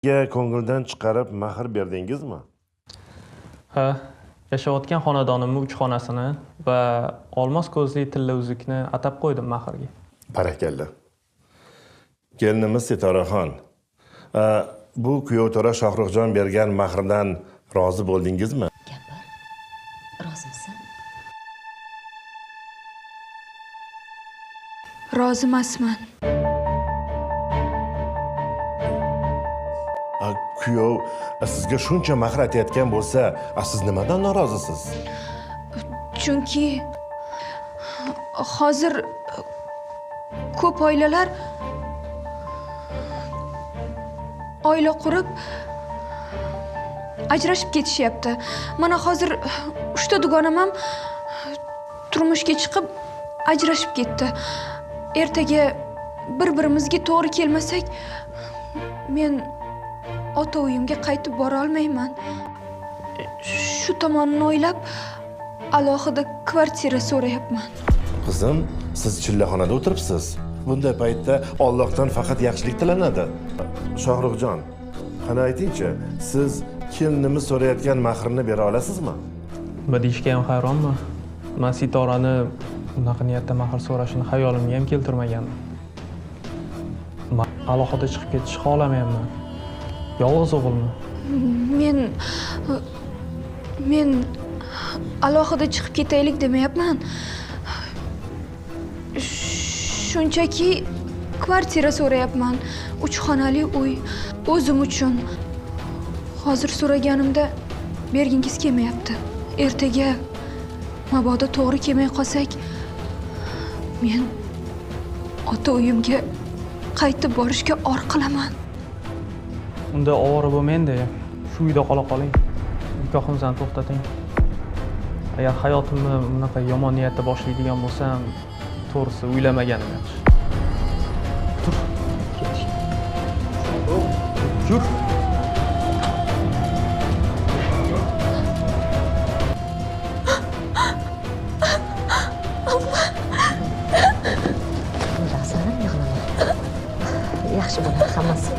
Ko'ngildan chiqarib mahr berdingizmi? Ha, yashayotgan xonadonimning 3 xonasini va olmos ko'zli tilla uzukni atab qo'ydim mahrga. Barakalla. Kelinimiz Setoraxon. Bu kuyovto'ra Shohruxjon bergan mahrdan rozi bo'ldingizmi? Gapir. Rozimisan? Rozi emasman. Kuyov sizga shuncha mahr aytayotgan bo'lsa, siz nimadan norozisiz? Chunki hozir ko'p oilalar oila qurib ajrashib ketishyapti. Mana hozir 3 ta dugonam ham turmushga chiqib ajrashib ketdi. Ertaga bir-birimizga to'g'ri kelmasak, men ota uyimga qaytib bora olmayman. Shu tomonini o'ylab alohida kvartira so'rayapman. Qizim, siz chillaxonada o'tiribsiz. Bunday paytda Allohdan faqat yaxshilik tilanadi. Shohruxjon, qani aytingchi, siz kelinimiz so'rayotgan mahrni bera olasizmi? Nima deyishga ham hayronman. Men Sitorani bunaqa niyatda mahr so'rashini xayolimga ham keltirmagandim. Men alohida chiqib ketishni xohlamayapman. Yolg'iz o'g'ilman. Men alohida chiqib ketaylik demayapman. Shunchaki kvartira so'rayapman. 3 xonali uy o'zim uchun. Hozir so'raganimda bergingiz kelmayapti. Ertaga mabodo to'g'ri kelmay qolsak, men ota uyimga qaytib borishga or qilaman. Unda ovora bo'lmaydi. Shu uyda qola qoling. Nikohimizni to'xtating. Agar hayotimni bunaqa yomon niyatda boshlaydigan bo'lsam, to'g'risi uylamaganim yaxshi. Tur. Ketish. Yur. Yig'lama. Yaxshi bo'ladi hammasi.